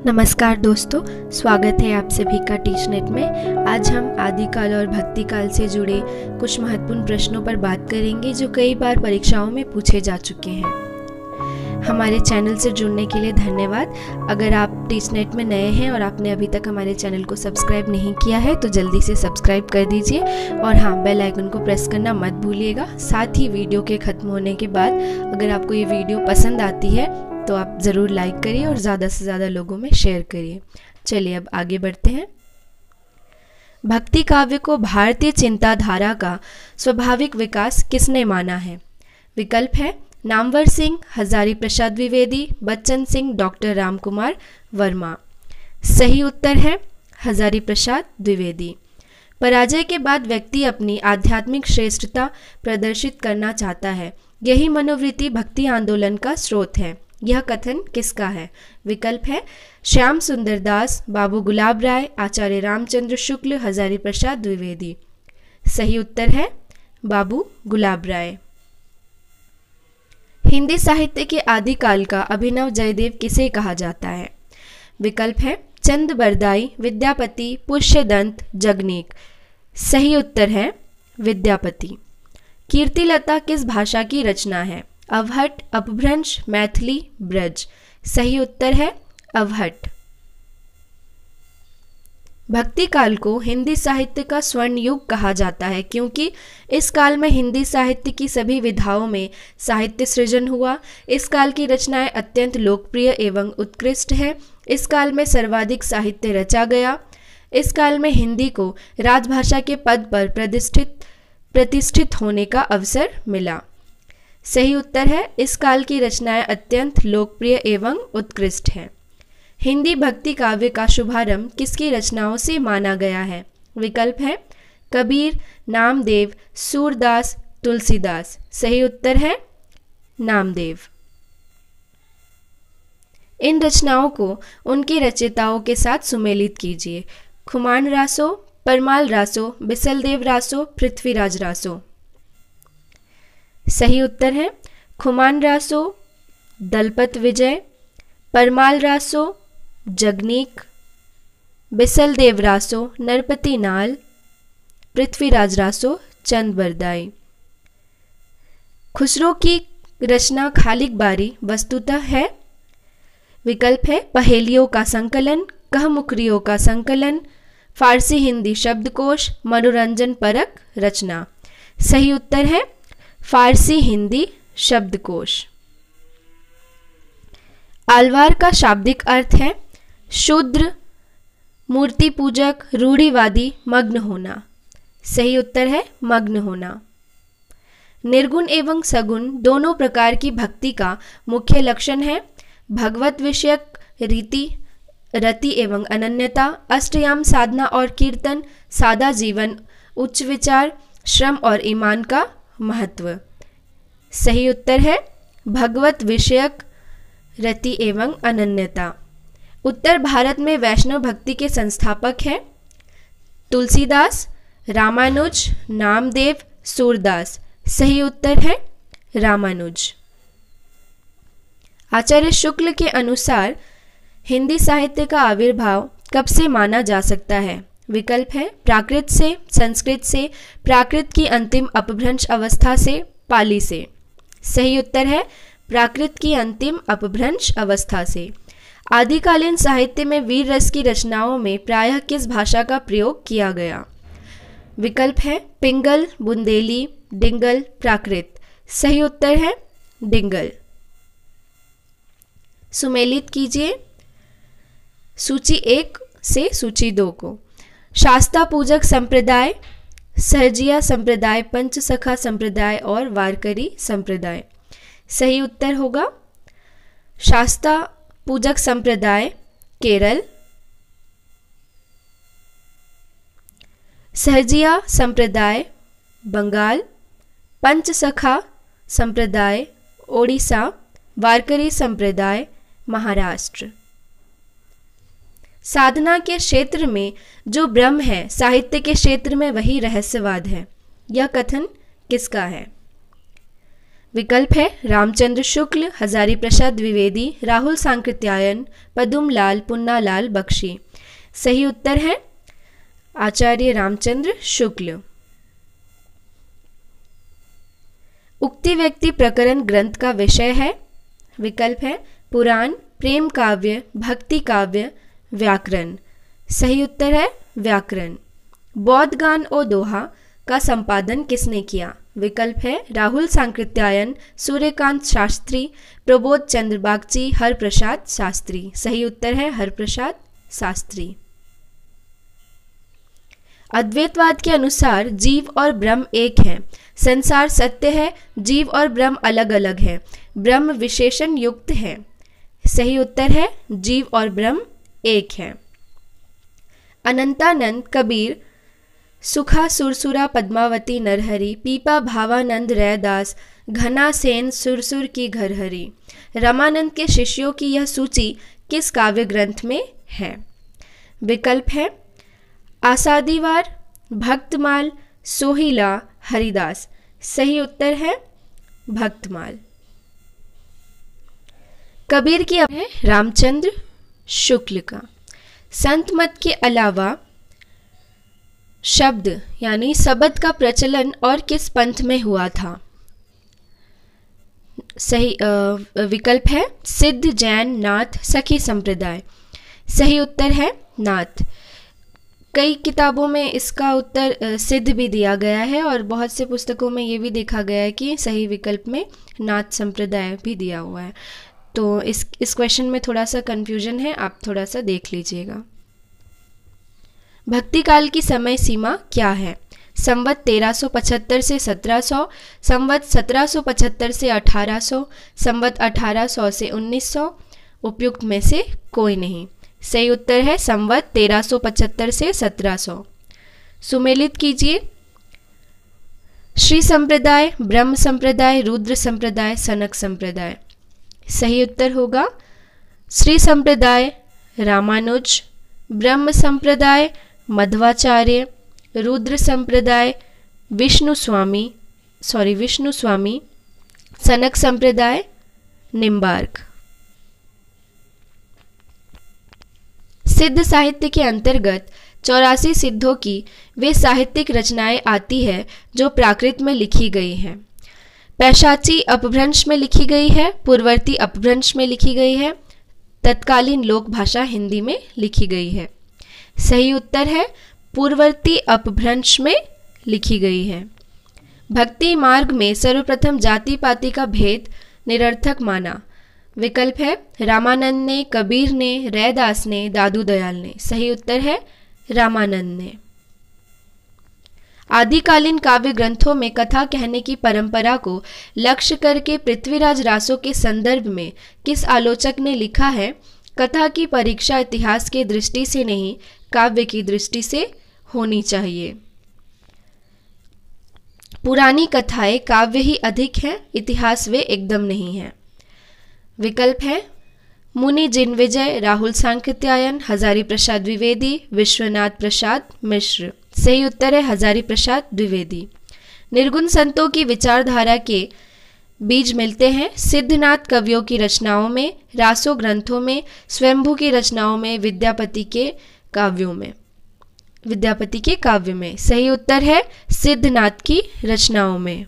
नमस्कार दोस्तों, स्वागत है आप सभी का टीचनेट में। आज हम आदिकाल और भक्ति काल से जुड़े कुछ महत्वपूर्ण प्रश्नों पर बात करेंगे जो कई बार परीक्षाओं में पूछे जा चुके हैं। हमारे चैनल से जुड़ने के लिए धन्यवाद। अगर आप टीचनेट में नए हैं और आपने अभी तक हमारे चैनल को सब्सक्राइब नहीं किया है तो जल्दी से सब्सक्राइब कर दीजिए और हाँ, बेल आइकन को प्रेस करना मत भूलिएगा। साथ ही वीडियो के ख़त्म होने के बाद अगर आपको ये वीडियो पसंद आती है तो आप ज़रूर लाइक करिए और ज़्यादा से ज़्यादा लोगों में शेयर करिए। चलिए अब आगे बढ़ते हैं। भक्ति काव्य को भारतीय चिंताधारा का स्वाभाविक विकास किसने माना है? विकल्प है नामवर सिंह, हजारी प्रसाद द्विवेदी, बच्चन सिंह, डॉक्टर रामकुमार वर्मा। सही उत्तर है हजारी प्रसाद द्विवेदी। पराजय के बाद व्यक्ति अपनी आध्यात्मिक श्रेष्ठता प्रदर्शित करना चाहता है। यही मनोवृत्ति भक्ति आंदोलन का स्रोत है। यह कथन किसका है? विकल्प है श्याम सुंदर दास, बाबू गुलाब राय, आचार्य रामचंद्र शुक्ल, हजारी प्रसाद द्विवेदी। सही उत्तर है बाबू गुलाब राय। हिंदी साहित्य के आदिकाल का अभिनव जयदेव किसे कहा जाता है? विकल्प है चंद बरदाई, विद्यापति, पुष्यदंत, जगनीक। सही उत्तर है विद्यापति। कीर्तिलता किस भाषा की रचना है? अवहट, अपभ्रंश, मैथिली, ब्रज। सही उत्तर है अवहट। भक्ति काल को हिंदी साहित्य का स्वर्ण युग कहा जाता है क्योंकि इस काल में हिंदी साहित्य की सभी विधाओं में साहित्य सृजन हुआ। इस काल की रचनाएं अत्यंत लोकप्रिय एवं उत्कृष्ट है। इस काल में सर्वाधिक साहित्य रचा गया। इस काल में हिंदी को राजभाषा के पद पर प्रतिष्ठित होने का अवसर मिला। सही उत्तर है इस काल की रचनाएं अत्यंत लोकप्रिय एवं उत्कृष्ट हैं। हिंदी भक्ति काव्य का शुभारंभ किसकी रचनाओं से माना गया है? विकल्प है कबीर, नामदेव, सूरदास, तुलसीदास। सही उत्तर है नामदेव। इन रचनाओं को उनके रचयिताओं के साथ सुमेलित कीजिए। खुमान रासो, परमाल रासो, बिसलदेव रासो, पृथ्वीराज रासो। सही उत्तर है खुमान रासो, दलपत विजय, परमाल रासो, जगनीक, बिसलदेव रासो, नरपति नाल, पृथ्वीराज रासो, चंद बरदाई। खुसरो की रचना खालिक बारी वस्तुतः है? विकल्प है पहेलियों का संकलन, कहमुखरियों का संकलन, फारसी हिंदी शब्दकोश, मनोरंजन परक रचना। सही उत्तर है फारसी हिंदी शब्दकोश। आलवार का शाब्दिक अर्थ है शूद्र, मूर्ति पूजक, रूढ़िवादी, मग्न होना। सही उत्तर है मग्न होना। निर्गुण एवं सगुण दोनों प्रकार की भक्ति का मुख्य लक्षण है भगवत विषयक रति एवं अनन्यता, अष्टयाम साधना और कीर्तन, सादा जीवन, उच्च विचार, श्रम और ईमान का महत्व। सही उत्तर है भगवत विषयक रति एवं अनन्यता। उत्तर भारत में वैष्णव भक्ति के संस्थापक हैं तुलसीदास, रामानुज, नामदेव, सूरदास। सही उत्तर है रामानुज। आचार्य शुक्ल के अनुसार हिंदी साहित्य का आविर्भाव कब से माना जा सकता है? विकल्प है प्राकृत से, संस्कृत से, प्राकृत की अंतिम अपभ्रंश अवस्था से, पाली से। सही उत्तर है प्राकृत की अंतिम अपभ्रंश अवस्था से। आदिकालीन साहित्य में वीर रस की रचनाओं में प्रायः किस भाषा का प्रयोग किया गया? विकल्प है पिंगल, बुंदेली, डिंगल, प्राकृत। सही उत्तर है डिंगल। सुमेलित कीजिए सूची 1 से सूची 2 को। शास्ता पूजक संप्रदाय, सहजिया संप्रदाय, पंचसखा संप्रदाय और वारकरी संप्रदाय। सही उत्तर होगा शास्ता पूजक संप्रदाय केरल, सहजिया संप्रदाय बंगाल, पंचसखा संप्रदाय ओडिशा, वारकरी संप्रदाय महाराष्ट्र। साधना के क्षेत्र में जो ब्रह्म है, साहित्य के क्षेत्र में वही रहस्यवाद है। यह कथन किसका है? विकल्प है रामचंद्र शुक्ल, हजारी प्रसाद द्विवेदी, राहुल सांकृत्यायन, पदुम लाल, पुन्ना लाल बख्शी। सही उत्तर है आचार्य रामचंद्र शुक्ल। उक्ति व्यक्ति प्रकरण ग्रंथ का विषय है। विकल्प है पुराण, प्रेम काव्य, भक्ति काव्य, व्याकरण। सही उत्तर है व्याकरण। बौद्ध गान और दोहा का संपादन किसने किया? विकल्प है राहुल सांकृत्यायन, सूर्यकांत शास्त्री, प्रबोध चंद्र बागची, हरप्रसाद शास्त्री। सही उत्तर है हरप्रसाद शास्त्री। अद्वैतवाद के अनुसार जीव और ब्रह्म एक है, संसार सत्य है, जीव और ब्रह्म अलग अलग है, ब्रह्म विशेषण युक्त है। सही उत्तर है जीव और ब्रह्म एक है। अनंतानंद, कबीर, सुखा सुरसुरा पद्मावती नरहरि, पीपा भावानंद रैदास, घना सेन सुरसुर की घरहरी। रामानंद के शिष्यों की यह सूची किस काव्य ग्रंथ में है? विकल्प है आसादीवार, भक्तमाल, सोहिला, हरिदास। सही उत्तर है भक्तमाल। कबीर की है रामचंद्र शुक्ल का। संत मत के अलावा शब्द यानी शब्द का प्रचलन और किस पंथ में हुआ था? सही विकल्प है सिद्ध, जैन, नाथ, सखी संप्रदाय। सही उत्तर है नाथ। कई किताबों में इसका उत्तर सिद्ध भी दिया गया है और बहुत से पुस्तकों में ये भी देखा गया है कि सही विकल्प में नाथ संप्रदाय भी दिया हुआ है। तो इस क्वेश्चन में थोड़ा सा कंफ्यूजन है, आप थोड़ा सा देख लीजिएगा। भक्ति काल की समय सीमा क्या है? संवत 1375 से 1700, संवत 1775 से 1800, संवत 1800 से 1900, उपयुक्त में से कोई नहीं। सही उत्तर है संवत 1375 से 1700। सुमेलित कीजिए। श्री संप्रदाय, ब्रह्म संप्रदाय, रुद्र संप्रदाय, सनक संप्रदाय। सही उत्तर होगा श्री संप्रदाय रामानुज, ब्रह्म संप्रदाय मध्वाचार्य, रुद्र संप्रदाय विष्णु स्वामी, सनक संप्रदाय निम्बार्क। सिद्ध साहित्य के अंतर्गत 84 सिद्धों की वे साहित्यिक रचनाएं आती है जो प्राकृत में लिखी गई हैं। पैशाची अपभ्रंश में लिखी गई है, पूर्ववर्ती अपभ्रंश में लिखी गई है, तत्कालीन लोक भाषा हिंदी में लिखी गई है। सही उत्तर है पूर्ववर्ती अपभ्रंश में लिखी गई है। भक्ति मार्ग में सर्वप्रथम जाति पाति का भेद निरर्थक माना। विकल्प है रामानंद ने, कबीर ने, रैदास ने, दादू दयाल ने। सही उत्तर है रामानंद ने। आदिकालीन काव्य ग्रंथों में कथा कहने की परंपरा को लक्ष्य करके पृथ्वीराज रासो के संदर्भ में किस आलोचक ने लिखा है? कथा की परीक्षा इतिहास की दृष्टि से नहीं, काव्य की दृष्टि से होनी चाहिए। पुरानी कथाएं काव्य ही अधिक है, इतिहास वे एकदम नहीं है। विकल्प है मुनि जिनविजय, राहुल सांकृत्यायन, हजारी प्रसाद द्विवेदी, विश्वनाथ प्रसाद मिश्र। सही उत्तर है हजारी प्रसाद द्विवेदी। निर्गुण संतों की विचारधारा के बीज मिलते हैं सिद्धनाथ कवियों की रचनाओं में, रासो ग्रंथों में, स्वयंभू की रचनाओं में, विद्यापति के काव्य में। सही उत्तर है सिद्धनाथ की रचनाओं में।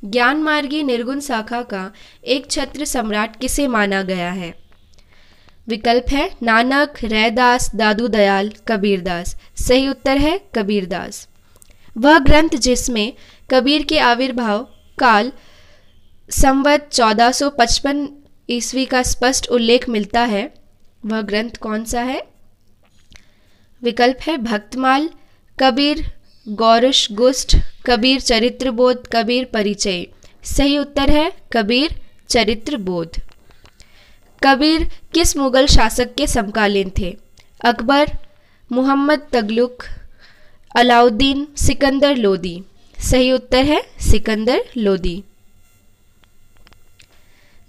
ज्ञान मार्गी निर्गुण शाखा का एक छत्र सम्राट किसे माना गया है? विकल्प है नानक, रैदास, दादू दयाल, कबीरदास। सही उत्तर है कबीरदास। वह ग्रंथ जिसमें कबीर के आविर्भाव काल संवत 1455 ईस्वी का स्पष्ट उल्लेख मिलता है, वह ग्रंथ कौन सा है? विकल्प है भक्तमाल, कबीर गौरश गुष्ठ, कबीर चरित्र बोध, कबीर परिचय। सही उत्तर है कबीर चरित्र बोध। कबीर किस मुगल शासक के समकालीन थे? अकबर, मुहम्मद तगलुक, अलाउद्दीन, सिकंदर लोदी। सही उत्तर है सिकंदर लोदी।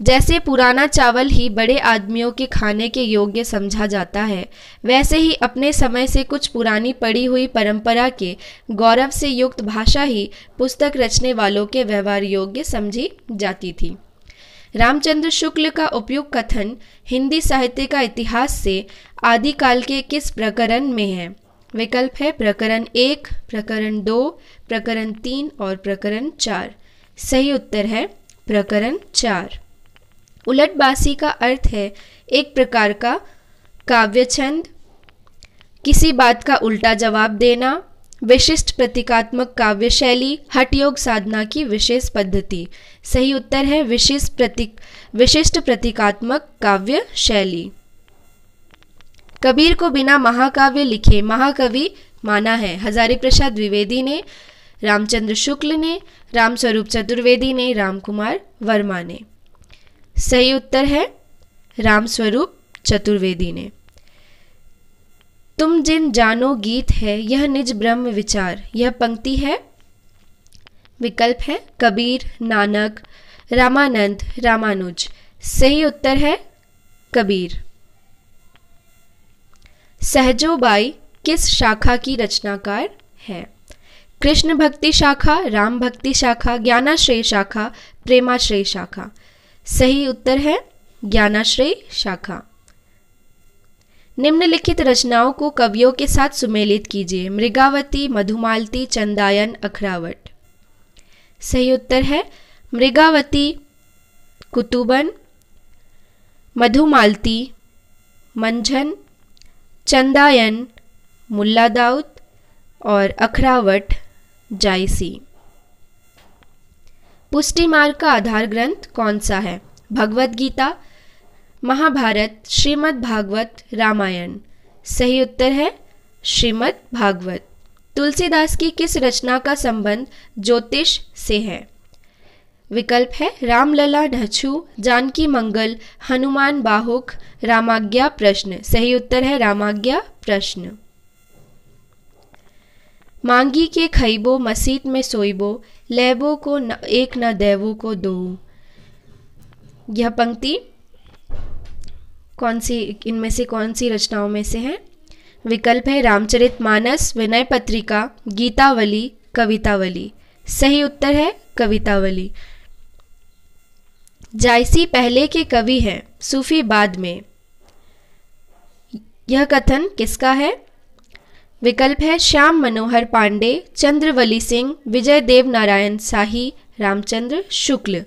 जैसे पुराना चावल ही बड़े आदमियों के खाने के योग्य समझा जाता है, वैसे ही अपने समय से कुछ पुरानी पड़ी हुई परंपरा के गौरव से युक्त भाषा ही पुस्तक रचने वालों के व्यवहार योग्य समझी जाती थी। रामचंद्र शुक्ल का उपयुक्त कथन हिंदी साहित्य का इतिहास से आदिकाल के किस प्रकरण में है? विकल्प है प्रकरण 1, प्रकरण 2, प्रकरण 3 और प्रकरण 4। सही उत्तर है प्रकरण 4। उलटबासी का अर्थ है एक प्रकार का काव्य छंद, किसी बात का उल्टा जवाब देना, विशिष्ट प्रतीकात्मक काव्य शैली, हठयोग साधना की विशेष पद्धति। सही उत्तर है विशिष्ट प्रतीकात्मक काव्य शैली। कबीर को बिना महाकाव्य लिखे महाकवि माना है? हजारी प्रसाद द्विवेदी ने, रामचंद्र शुक्ल ने, रामस्वरूप चतुर्वेदी ने, रामकुमार वर्मा ने। सही उत्तर है रामस्वरूप चतुर्वेदी ने। तुम जिन जानो गीत है यह निज ब्रह्म विचार, यह पंक्ति है? विकल्प है कबीर, नानक, रामानंद, रामानुज। सही उत्तर है कबीर। सहजोबाई किस शाखा की रचनाकार है? कृष्ण भक्ति शाखा, राम भक्ति शाखा, ज्ञानाश्रय शाखा, प्रेमाश्रय शाखा। सही उत्तर है ज्ञानाश्रय शाखा। निम्नलिखित रचनाओं को कवियों के साथ सुमेलित कीजिए। मृगावती, मधुमालती, चंदायन, अखरावट। सही उत्तर है मृगावती कुतुबन, मधुमालती मंझन, चंदायन मुल्ला दाऊद और अखरावट जायसी। पुष्टि मार्ग का आधार ग्रंथ कौन सा है? भगवत गीता, महाभारत, श्रीमद् भागवत, रामायण। सही उत्तर है श्रीमद् भागवत। तुलसीदास की किस रचना का संबंध ज्योतिष से है? विकल्प है रामलला ढच्छू, जानकी मंगल, हनुमान बाहुक, रामाज्ञा प्रश्न। सही उत्तर है रामाज्ञा प्रश्न। मांगी के खइबो, मसीत में सोइबो, लेबो को एक न देवो को दो। यह पंक्ति इनमें से कौन सी रचनाओं में से है? विकल्प है रामचरितमानस, विनय पत्रिका, गीतावली, कवितावली। सही उत्तर है कवितावली। जायसी पहले के कवि हैं, सूफी बाद में। यह कथन किसका है? विकल्प है श्याम मनोहर पांडे, चंद्रवली सिंह, विजय देव नारायण शाही, रामचंद्र शुक्ल।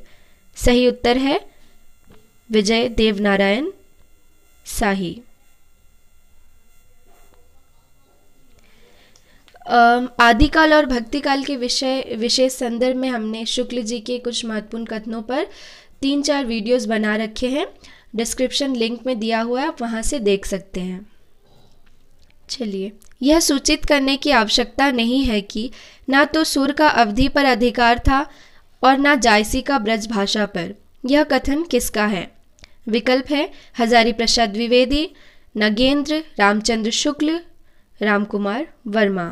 सही उत्तर है विजय देव नारायण शाही। आदिकाल और भक्तिकाल के विशेष संदर्भ में हमने शुक्ल जी के कुछ महत्वपूर्ण कथनों पर 3-4 वीडियोस बना रखे हैं। डिस्क्रिप्शन लिंक में दिया हुआ है, आप वहां से देख सकते हैं। चलिए, यह सूचित करने की आवश्यकता नहीं है कि ना तो सुर का अवधि पर अधिकार था और ना जायसी का ब्रज भाषा पर। यह कथन किसका है? विकल्प है हजारी प्रसाद द्विवेदी, नगेंद्र, रामचंद्र शुक्ल, रामकुमार वर्मा।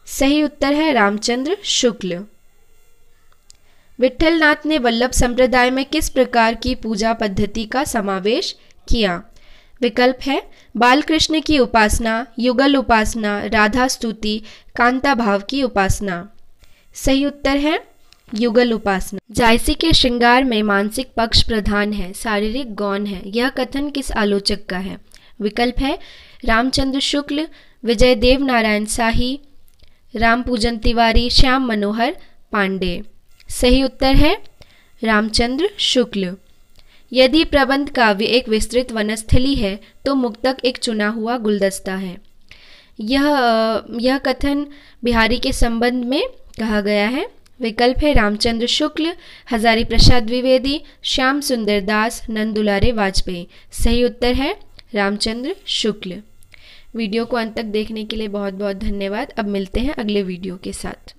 सही उत्तर है रामचंद्र शुक्ल। विट्ठलनाथ ने वल्लभ संप्रदाय में किस प्रकार की पूजा पद्धति का समावेश किया? विकल्प है बालकृष्ण की उपासना, युगल उपासना, राधा स्तुति, कांता भाव की उपासना। सही उत्तर है युगल उपासना। जायसी के श्रृंगार में मानसिक पक्ष प्रधान है, शारीरिक गौण है। यह कथन किस आलोचक का है? विकल्प है रामचंद्र शुक्ल, विजय देव नारायण शाही, राम पूजन तिवारी, श्याम मनोहर पांडे। सही उत्तर है रामचंद्र शुक्ल। यदि प्रबंध काव्य एक विस्तृत वनस्थली है तो मुक्तक एक चुना हुआ गुलदस्ता है। यह कथन बिहारी के संबंध में कहा गया है। विकल्प है रामचंद्र शुक्ल, हजारी प्रसाद द्विवेदी, श्याम सुंदर दास, नंदुलारे वाजपेयी। सही उत्तर है रामचंद्र शुक्ल। वीडियो को अंत तक देखने के लिए बहुत बहुत धन्यवाद। अब मिलते हैं अगले वीडियो के साथ।